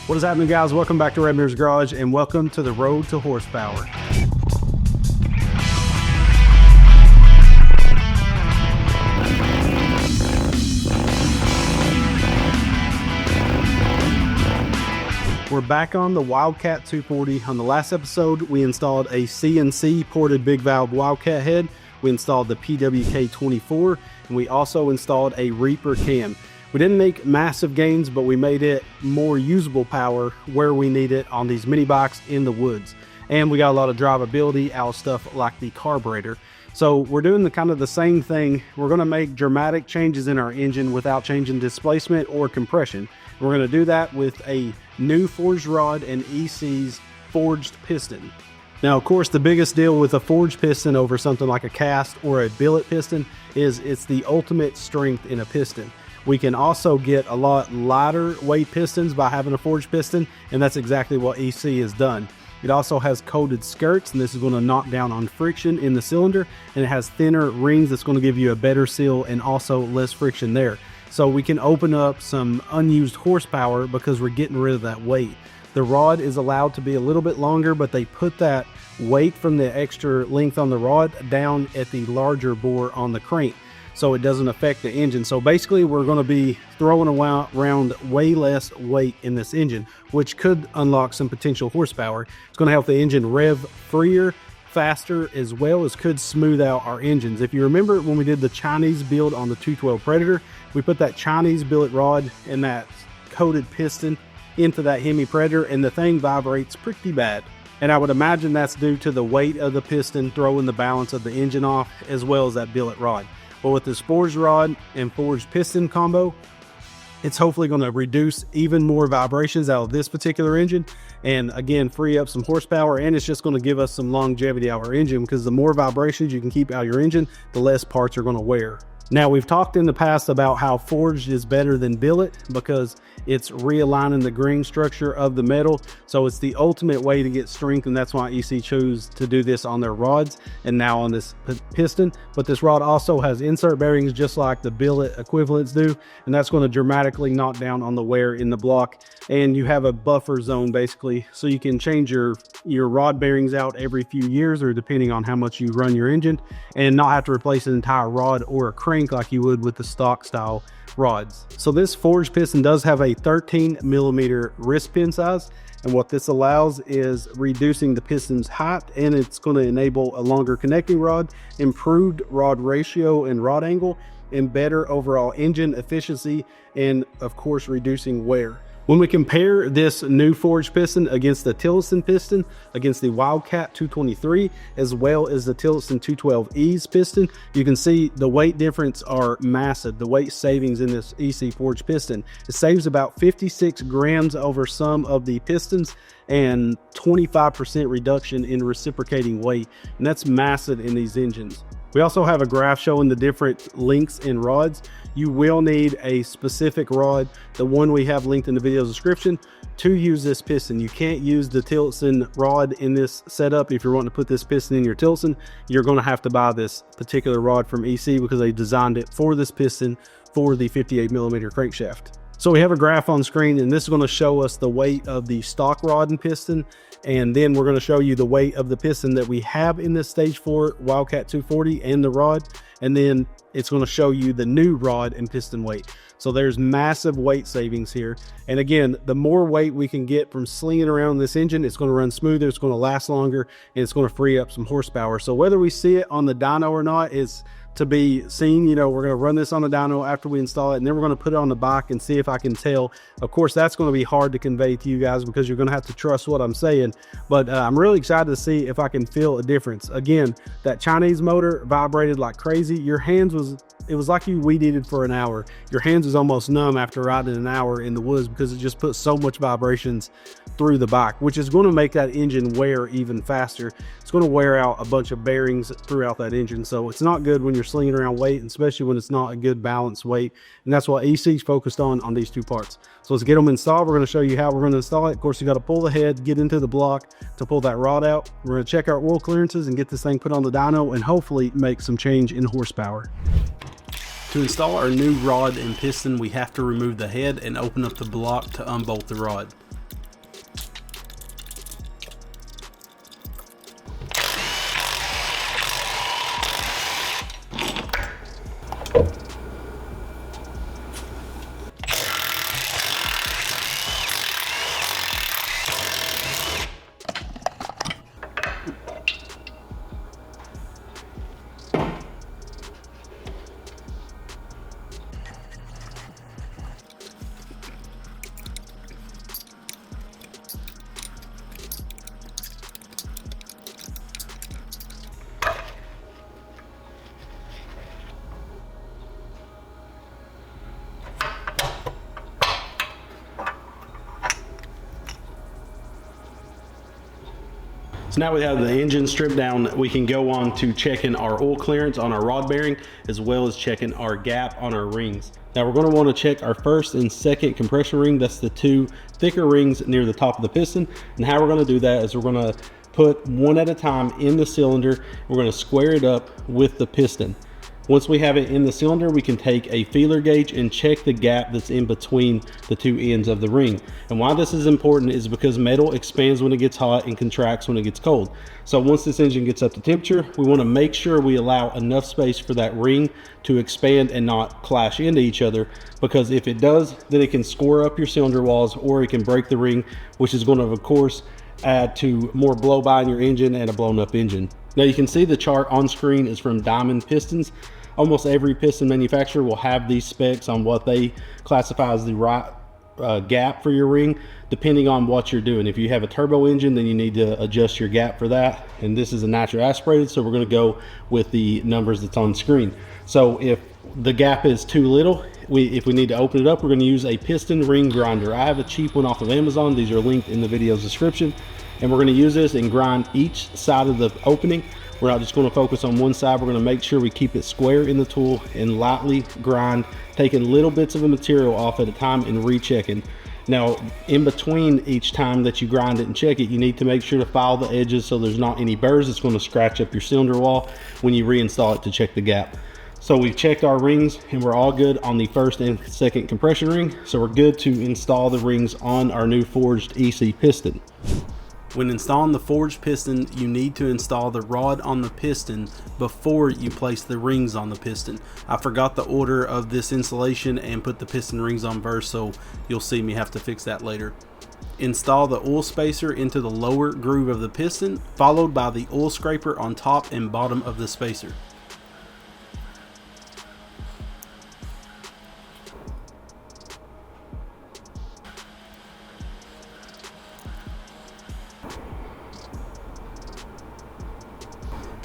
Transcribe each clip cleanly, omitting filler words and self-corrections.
What is happening, guys? Welcome back to Redmir's Garage and welcome to the road to horsepower. We're back on the Wildcat 240. On the last episode, we installed a CNC ported big valve Wildcat head. We installed the PWK 24, and we also installed a Reaper cam. We didn't make massive gains, but we made it more usable power where we need it on these mini bikes in the woods. And we got a lot of drivability out of stuff like the carburetor. So we're doing kind of the same thing. We're gonna make dramatic changes in our engine without changing displacement or compression. We're gonna do that with a new forged rod and EC's forged piston. Now, of course, the biggest deal with a forged piston over something like a cast or a billet piston is it's the ultimate strength in a piston. We can also get a lot lighter weight pistons by having a forged piston, and that's exactly what EC has done. It also has coated skirts, and this is going to knock down on friction in the cylinder, and it has thinner rings that's going to give you a better seal and also less friction there. So we can open up some unused horsepower because we're getting rid of that weight. The rod is allowed to be a little bit longer, but they put that weight from the extra length on the rod down at the larger bore on the crank, so it doesn't affect the engine. So basically we're going to be throwing around way less weight in this engine, which could unlock some potential horsepower. It's going to help the engine rev freer, faster, as well as could smooth out our engines. If you remember when we did the Chinese build on the 212 Predator, we put that Chinese billet rod and that coated piston into that Hemi Predator, and the thing vibrates pretty bad. And I would imagine that's due to the weight of the piston throwing the balance of the engine off, as well as that billet rod. But with this forged rod and forged piston combo, it's hopefully going to reduce even more vibrations out of this particular engine, and again free up some horsepower, and it's just going to give us some longevity out of our engine, because the more vibrations you can keep out of your engine, the less parts are going to wear. Now, we've talked in the past about how forged is better than billet because it's realigning the grain structure of the metal. So it's the ultimate way to get strength, and that's why EC chose to do this on their rods and now on this piston. But this rod also has insert bearings just like the billet equivalents do, and that's going to dramatically knock down on the wear in the block. And you have a buffer zone basically, so you can change your rod bearings out every few years, or depending on how much you run your engine, and not have to replace an entire rod or a crank like you would with the stock style rods. So this forged piston does have a 13mm wrist pin size, and what this allows is reducing the piston's height, and it's going to enable a longer connecting rod, improved rod ratio and rod angle, and better overall engine efficiency, and of course reducing wear. When we compare this new forged piston against the Tillotson piston, against the Wildcat 223, as well as the Tillotson 212E's piston, you can see the weight difference are massive. The weight savings in this EC forged piston, it saves about 56 grams over some of the pistons and 25% reduction in reciprocating weight, and that's massive in these engines. We also have a graph showing the different lengths in rods. You will need a specific rod, the one we have linked in the video description, to use this piston. You can't use the Tillotson rod in this setup. If you're wanting to put this piston in your Tillotson, you're going to have to buy this particular rod from EC because they designed it for this piston for the 58mm crankshaft. So we have a graph on screen, and this is going to show us the weight of the stock rod and piston, and then we're going to show you the weight of the piston that we have in this stage 4 Wildcat 240 and the rod, and then it's going to show you the new rod and piston weight. So there's massive weight savings here, and again, the more weight we can get from slinging around this engine, it's going to run smoother, it's going to last longer, and it's going to free up some horsepower. So whether we see it on the dyno or not is to be seen. You know, we're going to run this on the dyno after we install it, and then we're going to put it on the bike and see if I can tell. Of course, that's going to be hard to convey to you guys because you're going to have to trust what I'm saying, but I'm really excited to see if I can feel a difference. Again, that Chinese motor vibrated like crazy. Your hands it was like you weed eated for an hour. Your hands was almost numb after riding an hour in the woods because it just put so much vibrations through the bike, which is going to make that engine wear even faster. It's going to wear out a bunch of bearings throughout that engine, so it's not good when you're slinging around weight, and especially when it's not a good balanced weight, and that's what EC's focused on these two parts. So let's get them installed. We're going to show you how we're going to install it. Of course, you got to pull the head, get into the block to pull that rod out. We're going to check our oil clearances and get this thing put on the dyno and hopefully make some change in horsepower. To install our new rod and piston, we have to remove the head and open up the block to unbolt the rod. So now we have the engine stripped down, we can go on to checking our oil clearance on our rod bearing, as well as checking our gap on our rings. Now we're going to want to check our first and second compression ring. That's the two thicker rings near the top of the piston. And how we're going to do that is we're going to put one at a time in the cylinder. We're going to square it up with the piston. Once we have it in the cylinder, we can take a feeler gauge and check the gap that's in between the two ends of the ring. And why this is important is because metal expands when it gets hot and contracts when it gets cold. So once this engine gets up to temperature, we want to make sure we allow enough space for that ring to expand and not clash into each other, because if it does, then it can score up your cylinder walls, or it can break the ring, which is going to, of course, add to more blow by in your engine and a blown up engine. Now you can see the chart on screen is from Diamond Pistons. Almost every piston manufacturer will have these specs on what they classify as the right gap for your ring, depending on what you're doing. If you have a turbo engine, then you need to adjust your gap for that. And this is a natural aspirated, so we're going to go with the numbers that's on screen. So if the gap is too little, if we need to open it up, we're going to use a piston ring grinder. I have a cheap one off of Amazon. These are linked in the video's description. And we're going to use this and grind each side of the opening. We're not just going to focus on one side. We're going to make sure we keep it square in the tool and lightly grind, taking little bits of the material off at a time and rechecking. Now, in between each time that you grind it and check it, you need to make sure to file the edges so there's not any burrs that's going to scratch up your cylinder wall when you reinstall it to check the gap. So we've checked our rings and we're all good on the first and second compression ring. So we're good to install the rings on our new forged EC piston. When installing the forged piston, you need to install the rod on the piston before you place the rings on the piston. I forgot the order of this installation and put the piston rings on first, so you'll see me have to fix that later. Install the oil spacer into the lower groove of the piston, followed by the oil scraper on top and bottom of the spacer.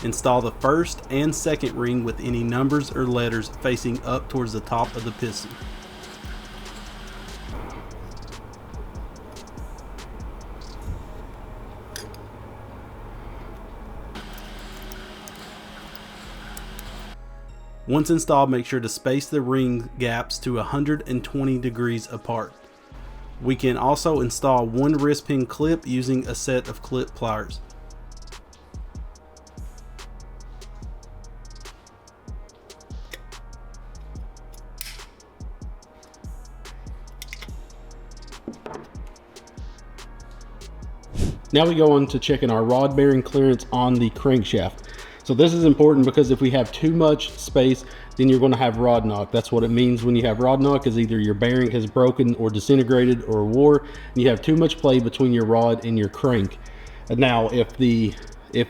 Install the first and second ring with any numbers or letters facing up towards the top of the piston. Once installed, make sure to space the ring gaps to 120 degrees apart. We can also install one wrist pin clip using a set of clip pliers. Now we go on to checking our rod bearing clearance on the crankshaft. So this is important because if we have too much space, then you're going to have rod knock. That's what it means when you have rod knock, is either your bearing has broken or disintegrated or wore, and you have too much play between your rod and your crank. And now if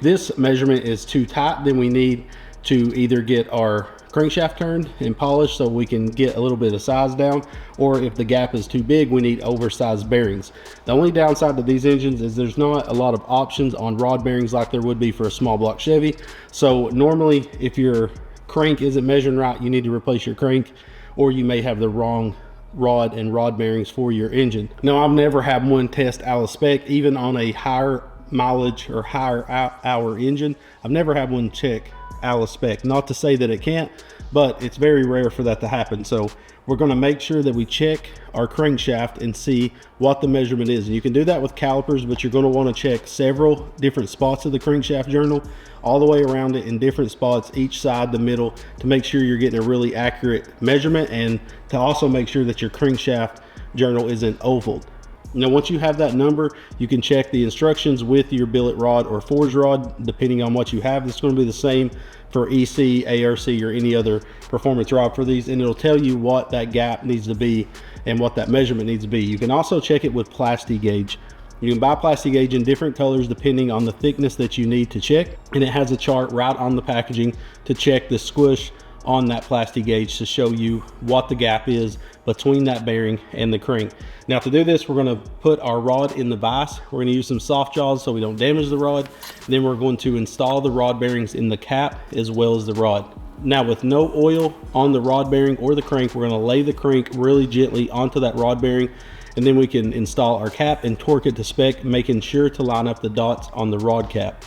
this measurement is too tight, then we need to either get our crankshaft turned and polished so we can get a little bit of size down, or if the gap is too big, we need oversized bearings. The only downside to these engines is there's not a lot of options on rod bearings like there would be for a small block Chevy. So normally if your crank isn't measuring right, you need to replace your crank, or you may have the wrong rod and rod bearings for your engine. Now, I've never had one test out of spec, even on a higher mileage or higher hour engine. I've never had one check out of spec. Not to say that it can't, but it's very rare for that to happen. So we're going to make sure that we check our crankshaft and see what the measurement is. And you can do that with calipers, but you're going to want to check several different spots of the crankshaft journal, all the way around it in different spots, each side, the middle, to make sure you're getting a really accurate measurement, and to also make sure that your crankshaft journal isn't ovaled. Now, once you have that number, you can check the instructions with your billet rod or forged rod, depending on what you have. It's going to be the same for EC, ARC, or any other performance rod for these, and it'll tell you what that gap needs to be and what that measurement needs to be. You can also check it with plasti gauge. You can buy plasti gauge in different colors depending on the thickness that you need to check, and it has a chart right on the packaging to check the squish on that plasti gauge to show you what the gap is between that bearing and the crank. Now, to do this, we're going to put our rod in the vise. We're going to use some soft jaws so we don't damage the rod. Then we're going to install the rod bearings in the cap as well as the rod. Now, with no oil on the rod bearing or the crank, we're going to lay the crank really gently onto that rod bearing, and then we can install our cap and torque it to spec, making sure to line up the dots on the rod cap.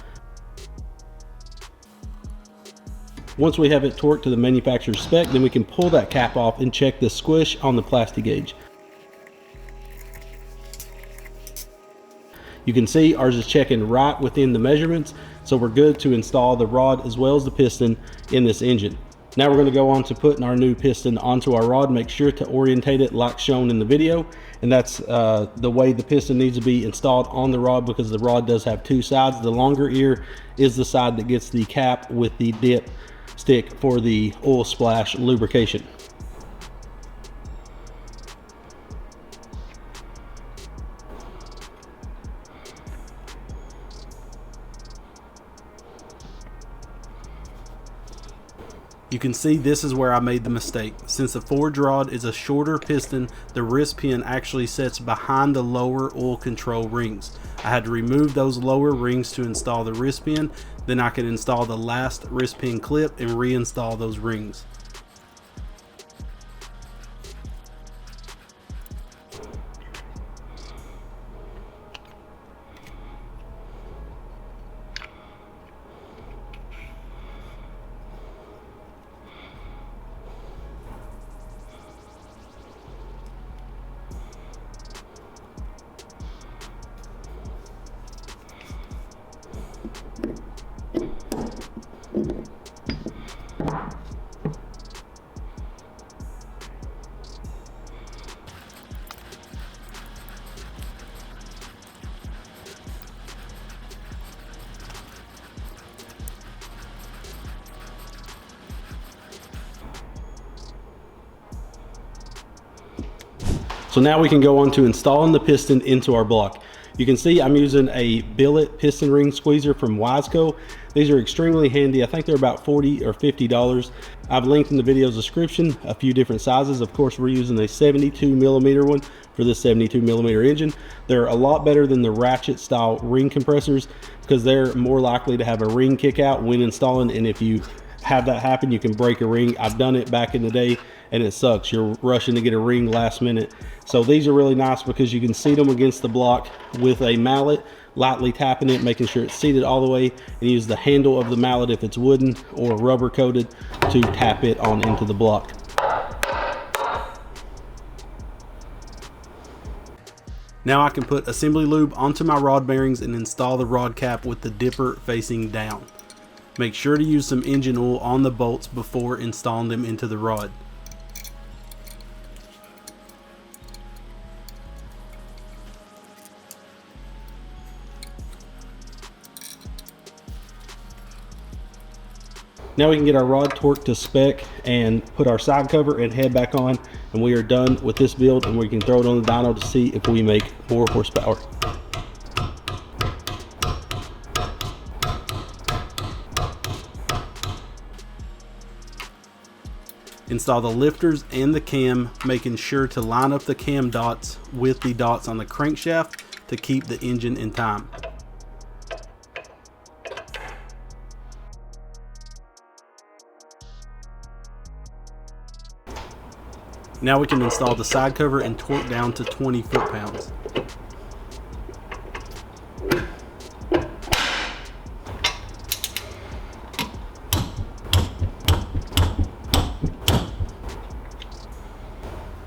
Once we have it torqued to the manufacturer's spec, then we can pull that cap off and check the squish on the plastic gauge. You can see ours is checking right within the measurements, so we're good to install the rod as well as the piston in this engine. Now we're going to go on to putting our new piston onto our rod. Make sure to orientate it like shown in the video, and that's the way the piston needs to be installed on the rod, because the rod does have two sides. The longer ear is the side that gets the cap with the dip stick for the oil splash lubrication. You can see this is where I made the mistake. Since the forged rod is a shorter piston, the wrist pin actually sits behind the lower oil control rings. I had to remove those lower rings to install the wrist pin, then I can install the last wrist pin clip and reinstall those rings. So now we can go on to installing the piston into our block. You can see I'm using a billet piston ring squeezer from Wiseco. These are extremely handy. I think they're about $40 or $50. I've linked in the video's description a few different sizes. Of course, we're using a 72mm one for this 72mm engine. They're a lot better than the ratchet style ring compressors because they're more likely to have a ring kick out when installing, and if you have that happen, you can break a ring. I've done it back in the day and it sucks. You're rushing to get a ring last minute. So these are really nice because you can seat them against the block with a mallet, lightly tapping it, making sure it's seated all the way, and use the handle of the mallet if it's wooden or rubber coated to tap it on into the block. Now I can put assembly lube onto my rod bearings and install the rod cap with the dipper facing down. Make sure to use some engine oil on the bolts before installing them into the rod. Now we can get our rod torqued to spec and put our side cover and head back on, and we are done with this build, and we can throw it on the dyno to see if we make more horsepower. Install the lifters and the cam, making sure to line up the cam dots with the dots on the crankshaft to keep the engine in time. Now we can install the side cover and torque down to 20 foot-pounds.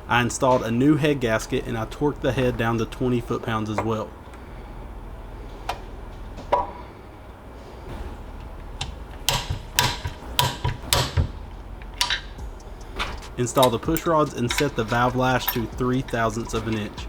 I installed a new head gasket and I torqued the head down to 20 foot-pounds as well. Install the push rods and set the valve lash to 3/1000ths of an inch.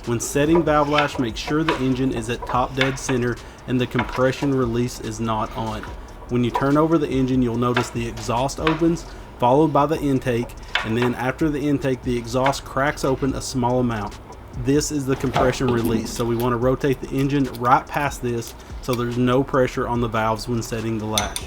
When setting valve lash, make sure the engine is at top dead center and the compression release is not on. When you turn over the engine, you'll notice the exhaust opens, followed by the intake, and then after the intake, the exhaust cracks open a small amount. This is the compression release, so we want to rotate the engine right past this so there's no pressure on the valves when setting the lash.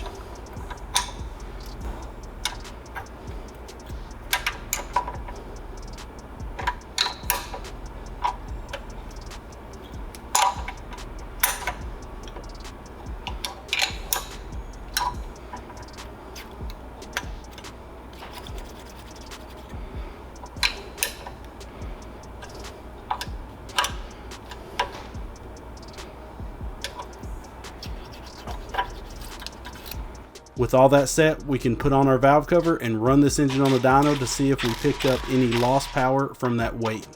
With all that set, we can put on our valve cover and run this engine on the dyno to see if we picked up any lost power from that weight.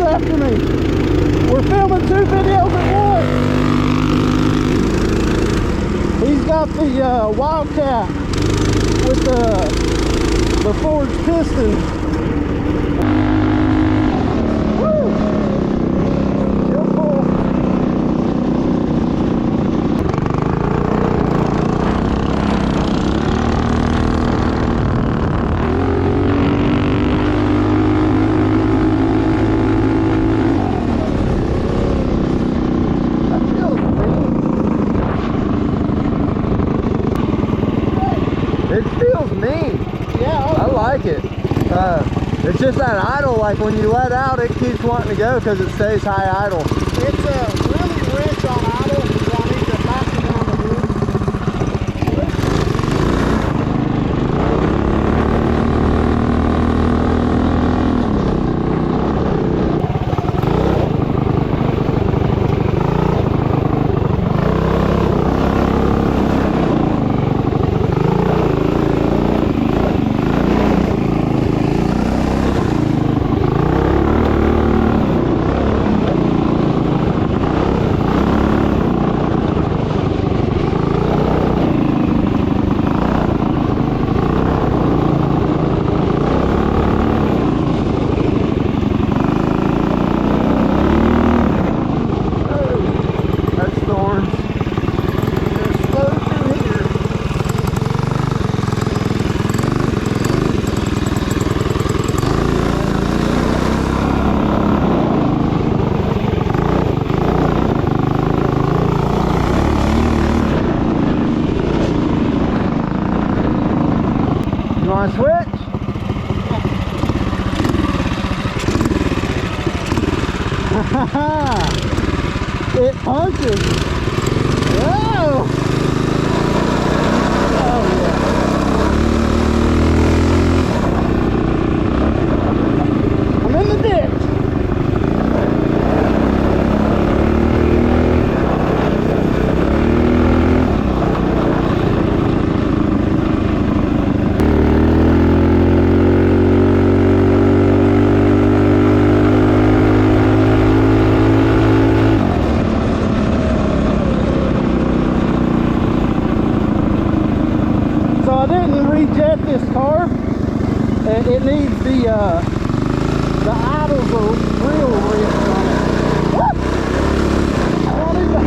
After me. We're filming 2 videos at once. He's got the Wildcat with the forged piston. Woo! Still full. It's just that idle, like when you let out, it keeps wanting to go because it stays high idle. It's really rich on idle, so I need to fasten it on the wheel. Switch. It punches. Whoa. Oh yeah. I'm in the ditch. This car, it needs the idles are real rich on it. What? I don't even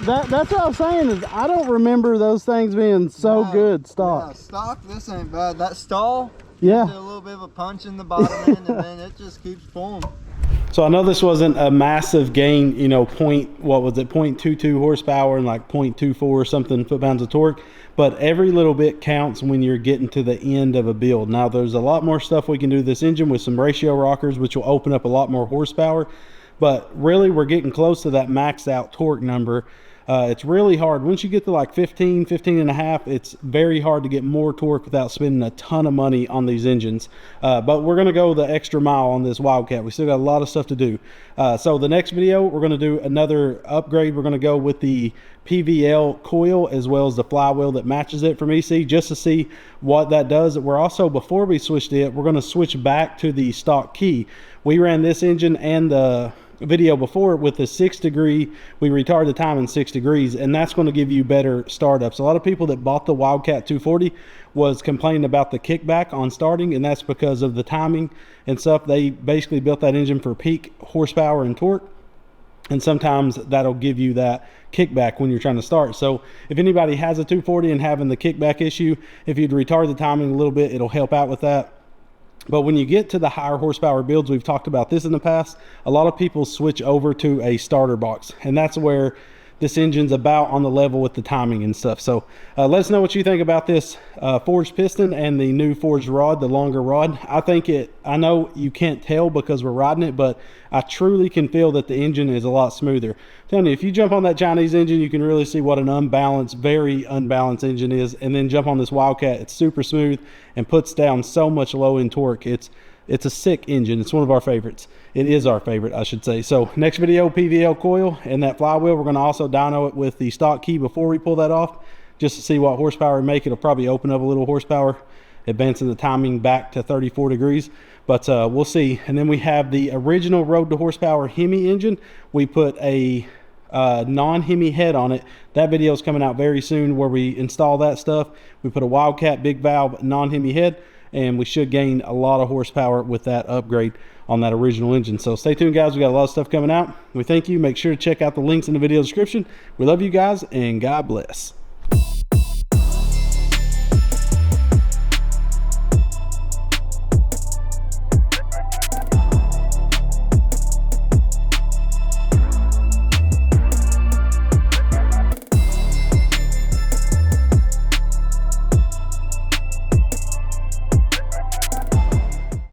That's what I was saying, is I don't remember those things being so good stock. Yeah, stock, this ain't bad. That stall, yeah, a little bit of a punch in the bottom end, and then it just keeps pulling. So I know this wasn't a massive gain, you know, what was it, 0.22 horsepower and like 0.24 or something foot-pounds of torque, but every little bit counts when you're getting to the end of a build. Now there's a lot more stuff we can do to this engine with some ratio rockers, which will open up a lot more horsepower, but really we're getting close to that maxed out torque number. It's really hard once you get to like 15 and a half. It's very hard to get more torque without spending a ton of money on these engines, but we're going to go the extra mile on this Wildcat. We still got a lot of stuff to do. So the next video we're going to do another upgrade. We're going to go with the PVL coil as well as the flywheel that matches it from EC, just to see what that does. We're also, before we switched it, we're going to switch back to the stock key. We ran this engine and the video before with the 6 degree, we retard the time in 6 degrees, and that's going to give you better startups. A lot of people that bought the Wildcat 240 was complaining about the kickback on starting, and that's because of the timing and stuff. They basically built that engine for peak horsepower and torque, and sometimes that'll give you that kickback when you're trying to start. So if anybody has a 240 and having the kickback issue, if you'd retard the timing a little bit, it'll help out with that. But when you get to the higher horsepower builds, we've talked about this in the past, a lot of people switch over to a starter box, and that's where this engine's about on the level with the timing and stuff. So let us know what you think about this forged piston and the new forged rod, the longer rod. I know you can't tell because we're riding it, but I truly can feel that the engine is a lot smoother. I'm telling you, if you jump on that Chinese engine, you can really see what an unbalanced, very unbalanced engine is, and then jump on this Wildcat. It's super smooth and puts down so much low end torque. It's a sick engine. It's one of our favorites. It is our favorite, I should say. So next video, PVL coil and that flywheel. We're going to also dyno it with the stock key before we pull that off, just to see what horsepower we make. It'll probably open up a little horsepower, advancing the timing back to 34 degrees, but we'll see. And then we have the original Road to Horsepower Hemi engine. We put a non-Hemi head on it. That video is coming out very soon where we install that stuff. We put a Wildcat big valve non-Hemi head, and we should gain a lot of horsepower with that upgrade on that original engine. So stay tuned, guys. We got a lot of stuff coming out. We thank you. Make sure to check out the links in the video description. We love you guys, and God bless.